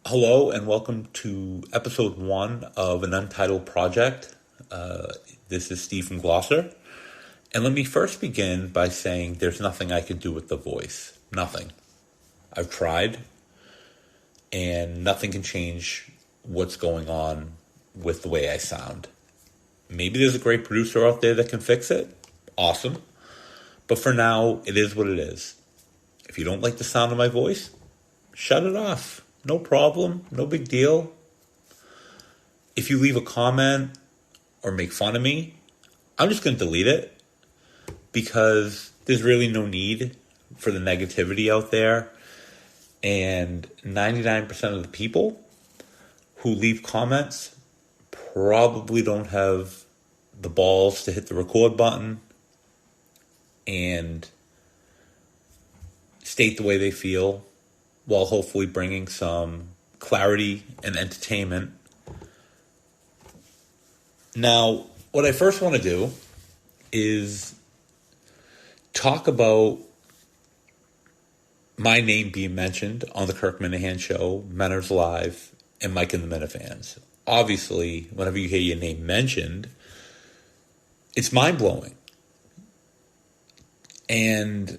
Hello and welcome to episode 1 of an Untitled project. This is Steve from Gloucester. And let me first begin by saying there's nothing I can do with the voice. Nothing. I've tried, and nothing can change what's going on with the way I sound. Maybe there's a great producer out there that can fix it. Awesome. But for now, it is what it is. If you don't like the sound of my voice, shut it off. No problem. No big deal. If you leave a comment or make fun of me, I'm just going to delete it because there's really no need for the negativity out there. And 99% of the people who leave comments probably don't have the balls to hit the record button and state the way they feel, while hopefully bringing some clarity and entertainment. Now, what I first want to do is talk about my name being mentioned on the Kirk Minahan Show, Menners Live, and Mike and the Minifans. Obviously, whenever you hear your name mentioned, it's mind-blowing. And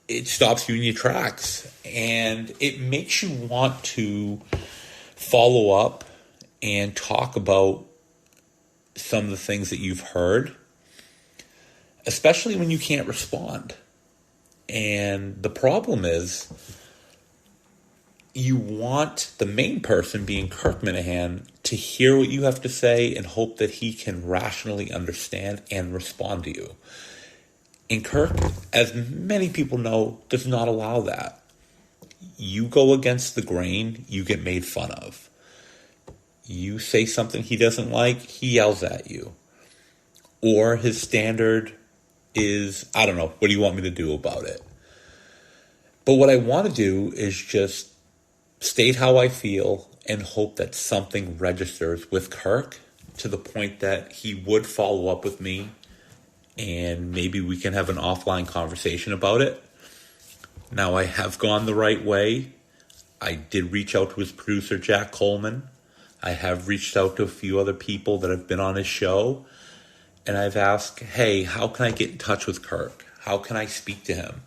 it stops you in your tracks, and it makes you want to follow up and talk about some of the things that you've heard, especially when you can't respond. And the problem is you want the main person, being Kirk Minahan, to hear what you have to say and hope that he can rationally understand and respond to you. And Kirk, as many people know, does not allow that. You go against the grain, you get made fun of. You say something he doesn't like, he yells at you. Or his standard is, I don't know, what do you want me to do about it? But what I want to do is just state how I feel and hope that something registers with Kirk to the point that he would follow up with me, and maybe we can have an offline conversation about it. Now, I have gone the right way. I did reach out to his producer, Jack Coleman. I have reached out to a few other people that have been on his show. And I've asked, hey, how can I get in touch with Kirk? How can I speak to him?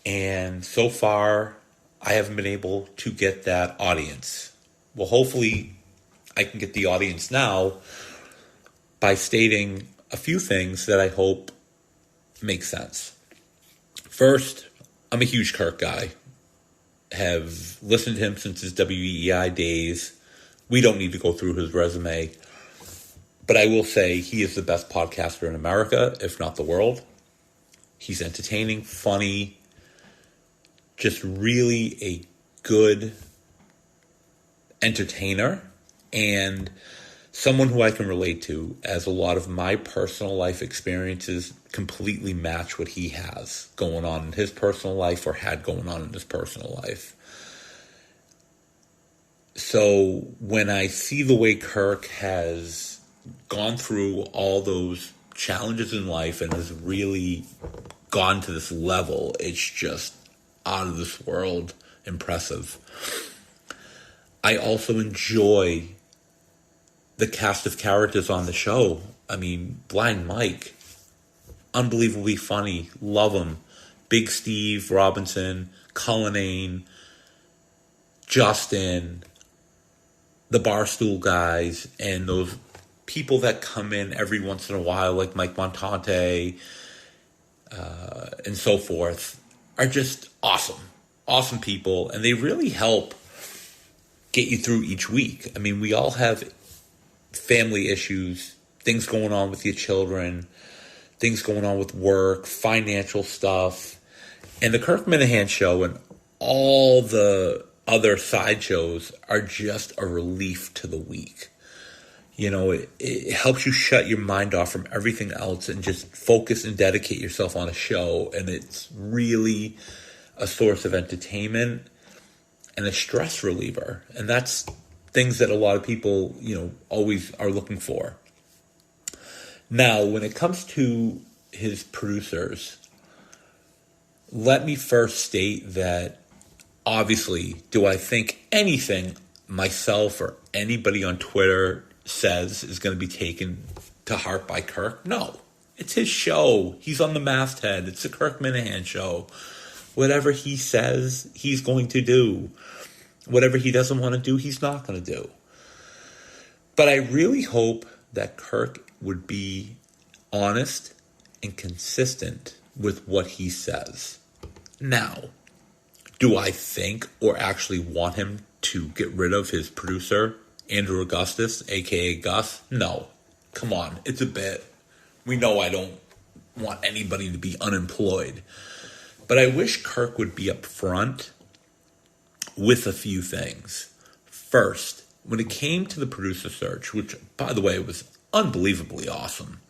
And so far, I haven't been able to get that audience. Well, hopefully, I can get the audience now by stating a few things that I hope make sense. First, I'm a huge Kirk guy. Have listened to him since his WEEI days. We don't need to go through his resume. But I will say he is the best podcaster in America, if not the world. He's entertaining, funny, just really a good entertainer, and someone who I can relate to, as a lot of my personal life experiences completely match what he has going on in his personal life or had going on in his personal life. So when I see the way Kirk has gone through all those challenges in life and has really gone to this level, it's just out of this world impressive. I also enjoy the cast of characters on the show. I mean, Blind Mike, unbelievably funny, love him. Big Steve Robinson, Cullinane, Justin, the Barstool guys, and those people that come in every once in a while, like Mike Montante, and so forth, are just awesome. Awesome people, and they really help get you through each week. I mean, we all have family issues, things going on with your children, things going on with work, financial stuff. And the Kirk Minahan Show and all the other side shows are just a relief to the week. You know, it helps you shut your mind off from everything else and just focus and dedicate yourself on a show. And it's really a source of entertainment and a stress reliever. And that's things that a lot of people, always are looking for. Now, when it comes to his producers, let me first state that Obviously, do I think anything myself or anybody on Twitter says is going to be taken to heart by Kirk? No. It's his show. He's on the masthead. It's the Kirk Minahan show. Whatever he says, he's going to do. Whatever he doesn't want to do, he's not going to do. But I really hope that Kirk would be honest and consistent with what he says. Now, do I think or actually want him to get rid of his producer, Andrew Augustus, a.k.a. Gus? No. Come on, it's a bit. We know I don't want anybody to be unemployed. But I wish Kirk would be upfront with a few things. First, when it came to the producer search, which, by the way, was unbelievably awesome,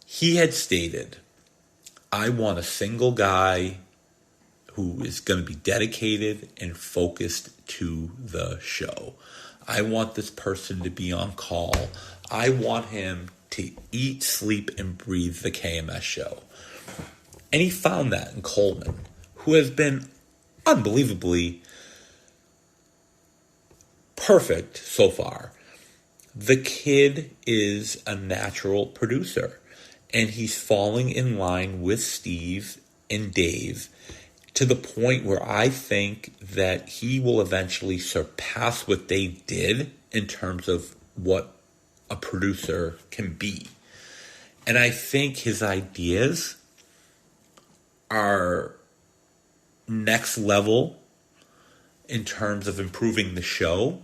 he had stated, I want a single guy who is going to be dedicated and focused to the show. I want this person to be on call. I want him to eat, sleep, and breathe the KMS show. And he found that in Coleman, who has been unbelievably perfect so far. The kid is a natural producer, and he's falling in line with Steve and Dave to the point where I think that he will eventually surpass what they did in terms of what a producer can be. And I think his ideas are next level in terms of improving the show.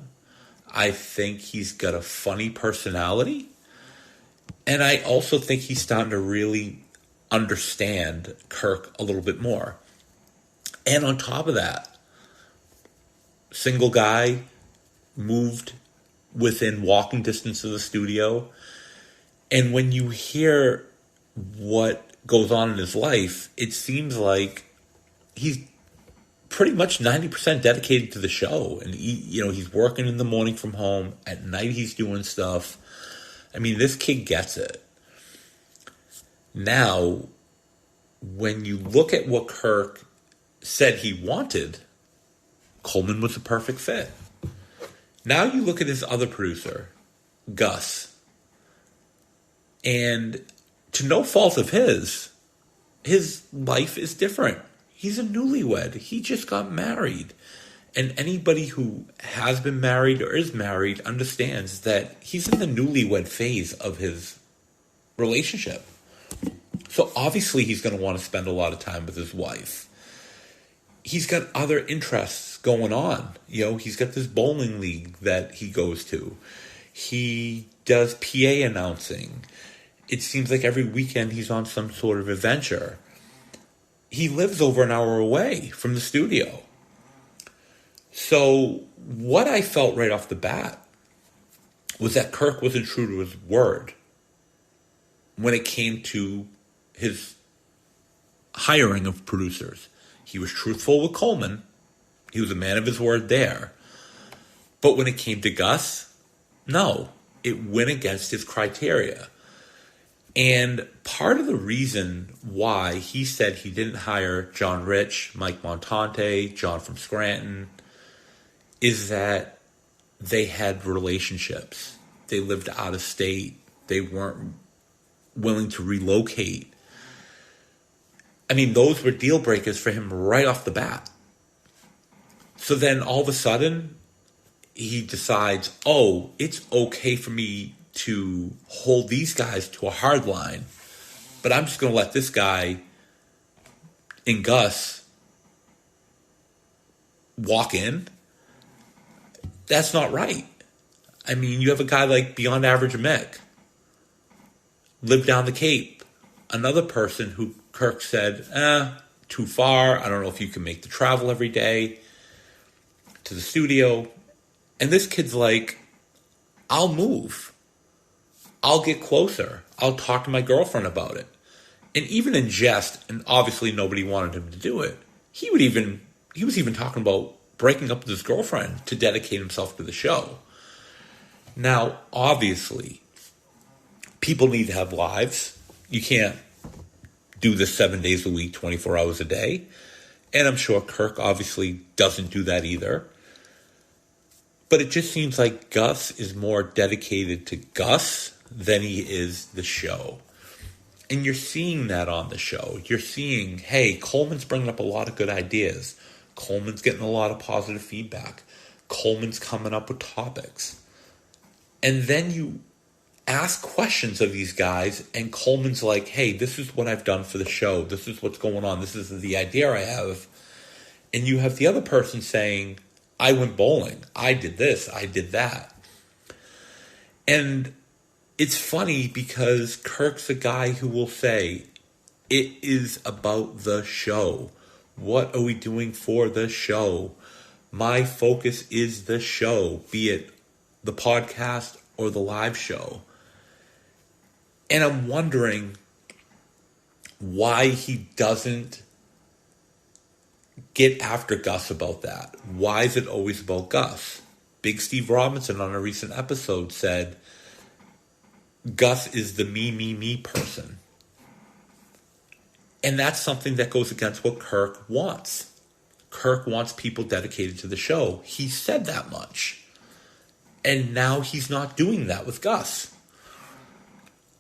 I think he's got a funny personality. And I also think he's starting to really understand Kirk a little bit more. And on top of that, single guy, moved within walking distance of the studio. And when you hear what goes on in his life, it seems like he's pretty much 90% dedicated to the show. And he's working in the morning from home. At night he's doing stuff. I mean, this kid gets it. Now, when you look at what Kirk said he wanted, Coleman was a perfect fit. Now you look at his other producer, Gus, and to no fault of his life is different. He's a newlywed. He just got married. And anybody who has been married or is married understands that he's in the newlywed phase of his relationship. So obviously he's going to want to spend a lot of time with his wife. He's got other interests going on. He's got this bowling league that he goes to. He does PA announcing. It seems like every weekend he's on some sort of adventure. He lives over an hour away from the studio. So what I felt right off the bat was that Kirk wasn't true to his word when it came to his hiring of producers. He was truthful with Coleman. He was a man of his word there. But when it came to Gus, no, it went against his criteria. And part of the reason why he said he didn't hire John Rich, Mike Montante, John from Scranton, is that they had relationships. They lived out of state. They weren't willing to relocate. I mean, those were deal breakers for him right off the bat. So then all of a sudden, he decides, it's okay for me to hold these guys to a hard line, but I'm just going to let this guy in Gus walk in. That's not right. I mean, you have a guy like Beyond Average Mick, lived down the Cape. Another person who Kirk said, too far. I don't know if you can make the travel every day to the studio. And this kid's like, I'll move. I'll get closer. I'll talk to my girlfriend about it. And even in jest, and obviously nobody wanted him to do it, he was even talking about breaking up with his girlfriend to dedicate himself to the show. Now, obviously, people need to have lives. You can't do this 7 days a week, 24 hours a day. And I'm sure Kirk obviously doesn't do that either. But it just seems like Gus is more dedicated to Gus than he is the show. And you're seeing that on the show. You're seeing, hey, Coleman's bringing up a lot of good ideas. Coleman's getting a lot of positive feedback. Coleman's coming up with topics. And then you ask questions of these guys, and Coleman's like, hey, this is what I've done for the show. This is what's going on. This is the idea I have. And you have the other person saying, I went bowling. I did this. I did that. And it's funny because Kirk's a guy who will say, it is about the show. What are we doing for the show? My focus is the show, be it the podcast or the live show. And I'm wondering why he doesn't get after Gus about that. Why is it always about Gus? Big Steve Robinson on a recent episode said, Gus is the me person. And that's something that goes against what Kirk wants. Kirk wants people dedicated to the show. He said that much. And now he's not doing that with Gus.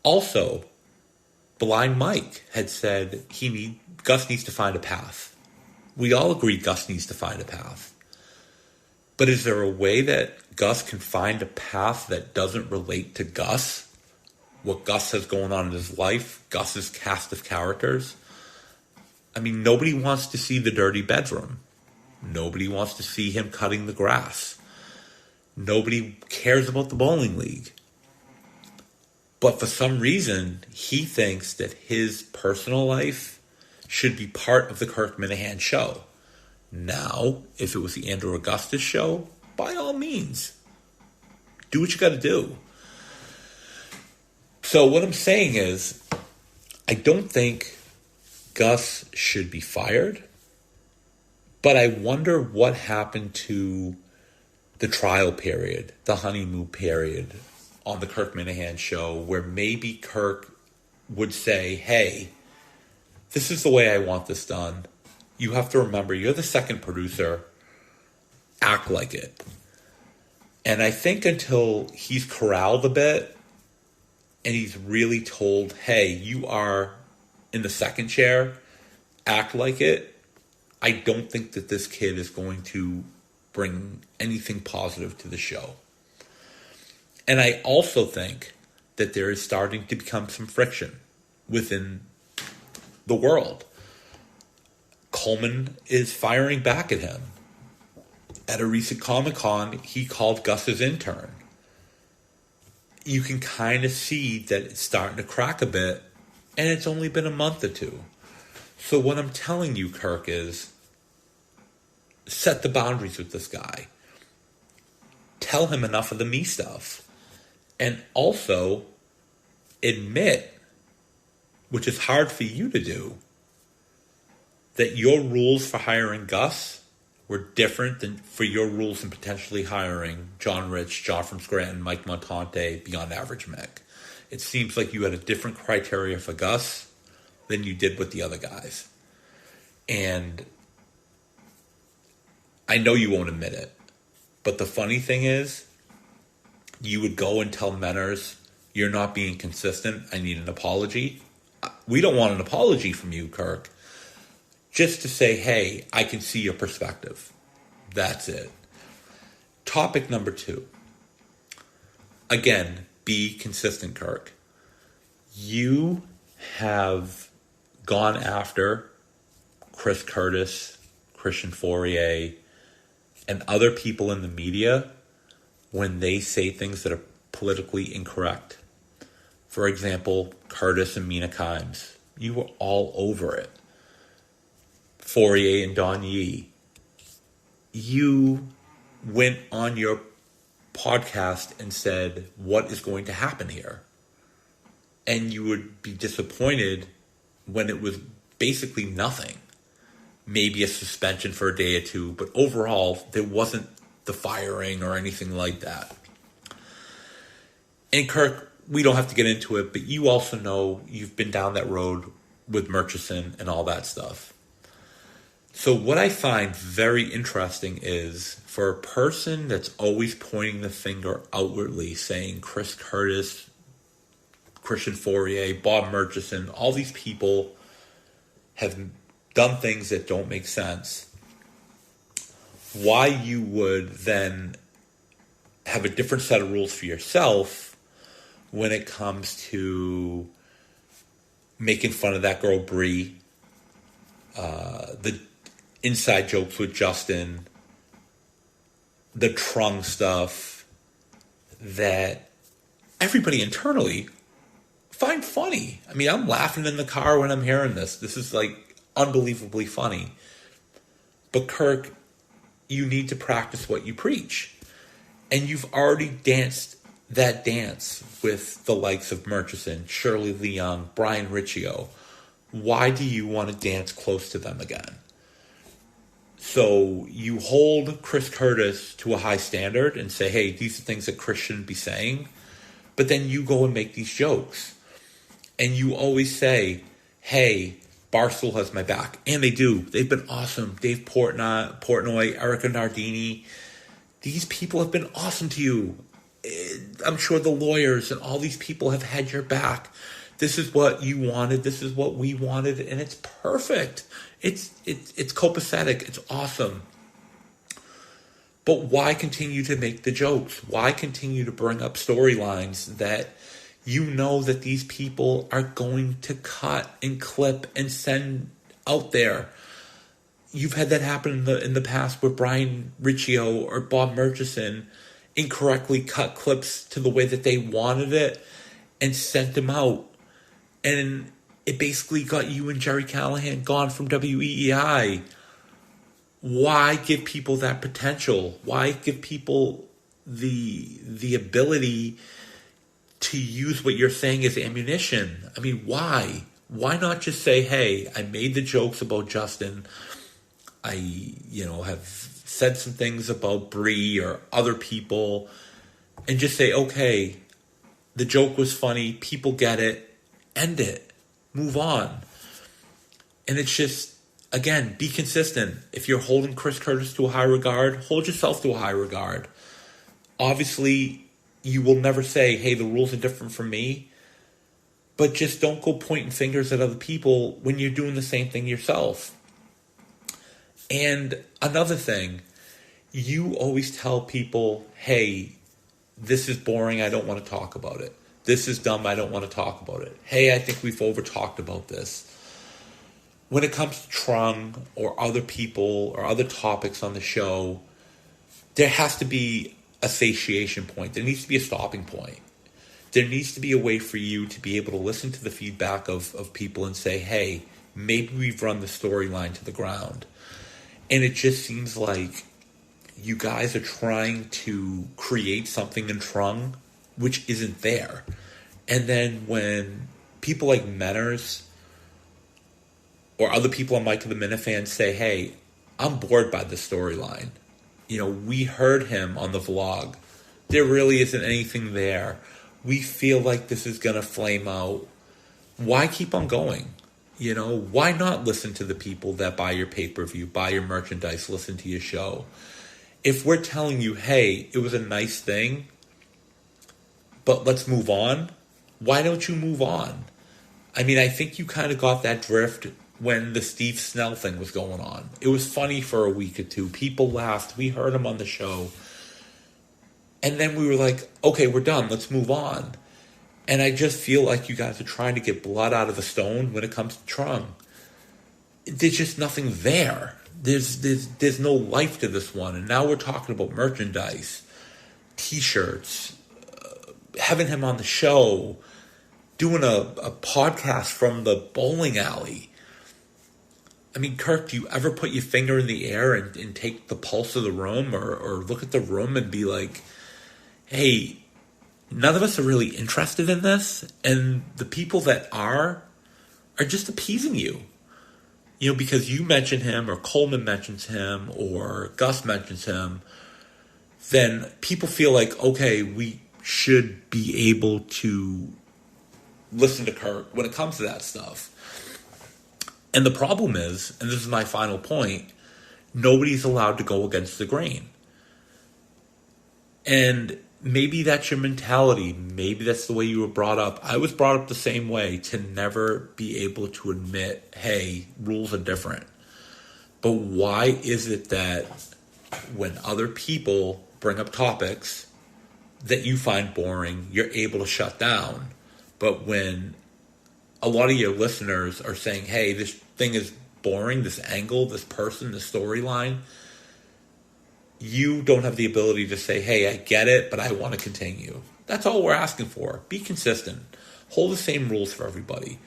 Also, Blind Mike had said Gus needs to find a path. We all agree Gus needs to find a path. But is there a way that Gus can find a path that doesn't relate to Gus? What Gus has going on in his life? Gus's cast of characters? I mean, nobody wants to see the dirty bedroom. Nobody wants to see him cutting the grass. Nobody cares about the bowling league. But for some reason, he thinks that his personal life should be part of the Kirk Minahan show. Now, if it was the Andrew Augustus show, by all means, do what you got to do. So what I'm saying is, I don't think Gus should be fired, but I wonder what happened to the trial period, the honeymoon period on the Kirk Minahan show, where maybe Kirk would say, hey, this is the way I want this done. You have to remember, you're the second producer. Act like it. And I think until he's corralled a bit and he's really told, hey, you are in the second chair, act like it, I don't think that this kid is going to bring anything positive to the show. And I also think that there is starting to become some friction within the world. Coleman is firing back at him. At a recent Comic-Con, he called Gus his intern. You can kind of see that it's starting to crack a bit, and it's only been a month or two. So what I'm telling you, Kirk, is set the boundaries with this guy. Tell him enough of the me stuff. And also admit, which is hard for you to do, that your rules for hiring Gus were different than for your rules in potentially hiring John Rich, John from Scranton, Mike Montante, Beyond Average Mick. It seems like you had a different criteria for Gus than you did with the other guys. And I know you won't admit it, but the funny thing is, you would go and tell Menners, you're not being consistent, I need an apology. We don't want an apology from you, Kirk. Just to say, hey, I can see your perspective. That's it. Topic number 2. Again, be consistent, Kirk. You have gone after Chris Curtis, Christian Fourier, and other people in the media when they say things that are politically incorrect. For example, Curtis and Mina Kimes. You were all over it. Fourier and Don Yee. You went on your podcast and said, what is going to happen here? And you would be disappointed when it was basically nothing. Maybe a suspension for a day or two, but overall, there wasn't the firing or anything like that. And Kirk, we don't have to get into it, but you also know you've been down that road with Murchison and all that stuff. So what I find very interesting is for a person that's always pointing the finger outwardly, saying Chris Curtis, Christian Fourier, Bob Murchison, all these people have done things that don't make sense, why you would then have a different set of rules for yourself when it comes to making fun of that girl Bree, the inside jokes with Justin, the Trung stuff that everybody internally find funny. I mean, I'm laughing in the car when I'm hearing this. This is like unbelievably funny. But Kirk, you need to practice what you preach. And you've already danced that dance with the likes of Murchison, Shirley Leung, Brian Riccio. Why do you want to dance close to them again? So you hold Chris Curtis to a high standard and say, hey, these are things that Chris shouldn't be saying. But then you go and make these jokes. And you always say, hey, Barstool has my back. And they do. They've been awesome. Dave Portnoy, Erica Nardini. These people have been awesome to you. I'm sure the lawyers and all these people have had your back. This is what you wanted. This is what we wanted. And it's perfect. It's copacetic. It's awesome. But why continue to make the jokes? Why continue to bring up storylines that you know that these people are going to cut and clip and send out there? You've had that happen in the past with Brian Riccio or Bob Murchison incorrectly cut clips to the way that they wanted it and sent them out. And it basically got you and Jerry Callahan gone from WEEI. Why give people that potential? Why give people the ability to use what you're saying as ammunition? I mean, why? Why not just say, hey, I made the jokes about Justin. I, have said some things about Bree or other people, and just say, okay, the joke was funny. People get it. End it. Move on. And it's just, again, be consistent. If you're holding Chris Curtis to a high regard, hold yourself to a high regard. Obviously, you will never say, hey, the rules are different from me. But just don't go pointing fingers at other people when you're doing the same thing yourself. And another thing, you always tell people, hey, this is boring, I don't want to talk about it. This is dumb, I don't want to talk about it. Hey, I think we've over-talked about this. When it comes to Trung or other people or other topics on the show, there has to be a satiation point. There needs to be a stopping point. There needs to be a way for you to be able to listen to the feedback of people and say, hey, maybe we've run the storyline to the ground. And it just seems like you guys are trying to create something in Trung which isn't there. And then when people like Menners or other people on Mike of the Minifan say, hey, I'm bored by this storyline. We heard him on the vlog. There really isn't anything there. We feel like this is going to flame out. Why keep on going? Why not listen to the people that buy your pay-per-view, buy your merchandise, listen to your show? If we're telling you, hey, it was a nice thing, but let's move on, why don't you move on? I mean, I think you kind of got that drift when the Steve Snell thing was going on. It was funny for a week or two. People laughed. We heard him on the show. And then we were like, okay, we're done. Let's move on. And I just feel like you guys are trying to get blood out of a stone when it comes to Trung. There's just nothing there. There's no life to this one. And now we're talking about merchandise, T-shirts, having him on the show, doing a podcast from the bowling alley. I mean, Kirk, do you ever put your finger in the air and take the pulse of the room or look at the room and be like, hey, none of us are really interested in this, and the people that are just appeasing you. Because you mention him or Coleman mentions him or Gus mentions him, then people feel like, okay, we should be able to listen to Kirk when it comes to that stuff. And the problem is, and this is my final point, nobody's allowed to go against the grain. And maybe that's your mentality. Maybe that's the way you were brought up. I was brought up the same way, to never be able to admit, hey, rules are different. But why is it that when other people bring up topics that you find boring, you're able to shut down? But when a lot of your listeners are saying, hey, this thing is boring, this angle, this person, this storyline, you don't have the ability to say, hey, I get it, but I want to continue. That's all we're asking for. Be consistent. Hold the same rules for everybody.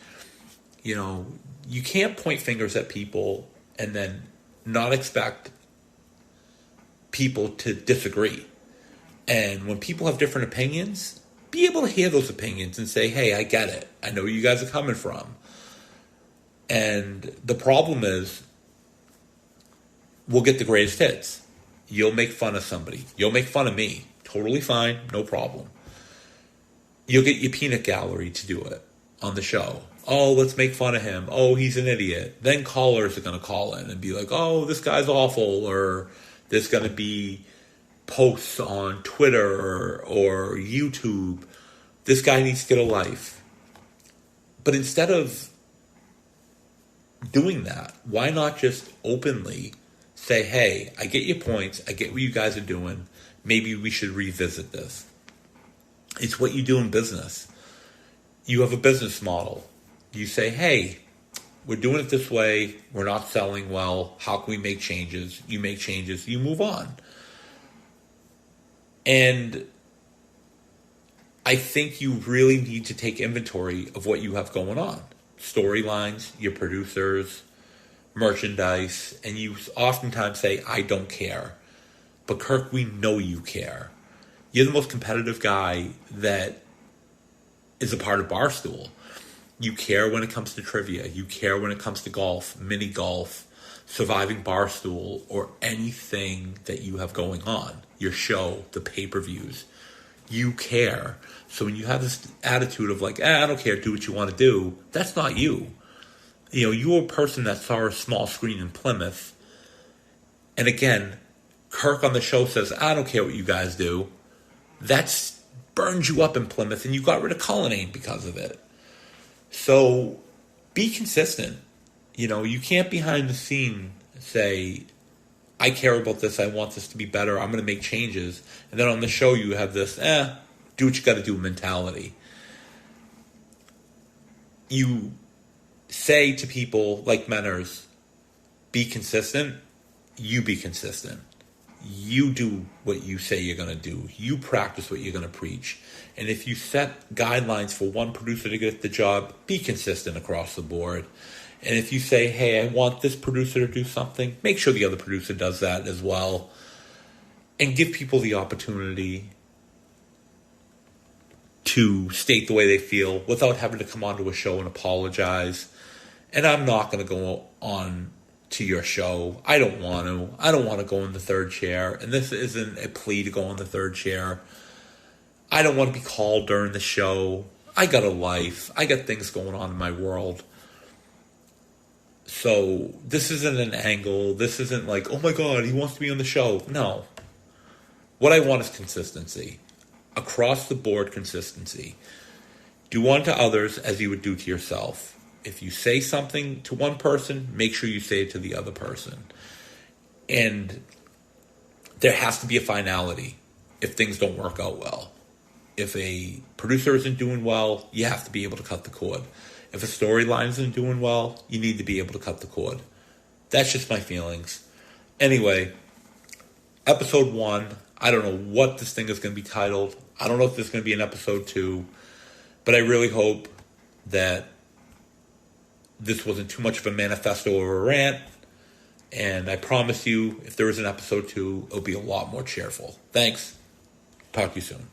You know, you can't point fingers at people and then not expect people to disagree. And when people have different opinions, be able to hear those opinions and say, hey, I get it. I know where you guys are coming from. And the problem is, we'll get the greatest hits. You'll make fun of somebody. You'll make fun of me. Totally fine. No problem. You'll get your peanut gallery to do it on the show. Oh, let's make fun of him. Oh, he's an idiot. Then callers are going to call in and be like, oh, this guy's awful. Or there's going to be posts on Twitter or YouTube. This guy needs to get a life. But instead of doing that, why not just openly say, hey, I get your points. I get what you guys are doing. Maybe we should revisit this. It's what you do in business. You have a business model. You say, hey, we're doing it this way. We're not selling well. How can we make changes? You make changes. You move on. And I think you really need to take inventory of what you have going on. Storylines, your producers, merchandise, and you oftentimes say, I don't care. But Kirk, we know you care. You're the most competitive guy that is a part of Barstool. You care when it comes to trivia. You care when it comes to golf, mini golf, surviving Barstool, or anything that you have going on. Your show, the pay-per-views. You care. So when you have this attitude of like, I don't care, do what you want to do, that's not you. You know, you're a person that saw a small screen in Plymouth. And again, Kirk on the show says, I don't care what you guys do. That burns you up in Plymouth, and you got rid of Cullinane because of it. So be consistent. You know, you can't behind the scene say, I care about this, I want this to be better, I'm going to make changes. And then on the show you have this, do what you got to do mentality. You say to people like Menners, be consistent. You be consistent. You do what you say you're going to do. You practice what you're going to preach. And if you set guidelines for one producer to get the job, be consistent across the board. And if you say, hey, I want this producer to do something, make sure the other producer does that as well. And give people the opportunity to state the way they feel without having to come onto a show and apologize. And I'm not going to go on to your show. I don't want to. I don't want to go in the third chair. And this isn't a plea to go in the third chair. I don't want to be called during the show. I got a life. I got things going on in my world. So this isn't an angle. This isn't like, oh my God, he wants to be on the show. No. What I want is consistency. Across the board consistency. Do unto others as you would do to yourself. If you say something to one person, make sure you say it to the other person. And there has to be a finality if things don't work out well. If a producer isn't doing well, you have to be able to cut the cord. If a storyline isn't doing well, you need to be able to cut the cord. That's just my feelings. Anyway, episode 1, I don't know what this thing is going to be titled. I don't know if there's going to be an episode 2, but I really hope that this wasn't too much of a manifesto or a rant. And I promise you, if there is an episode 2, it'll be a lot more cheerful. Thanks. Talk to you soon.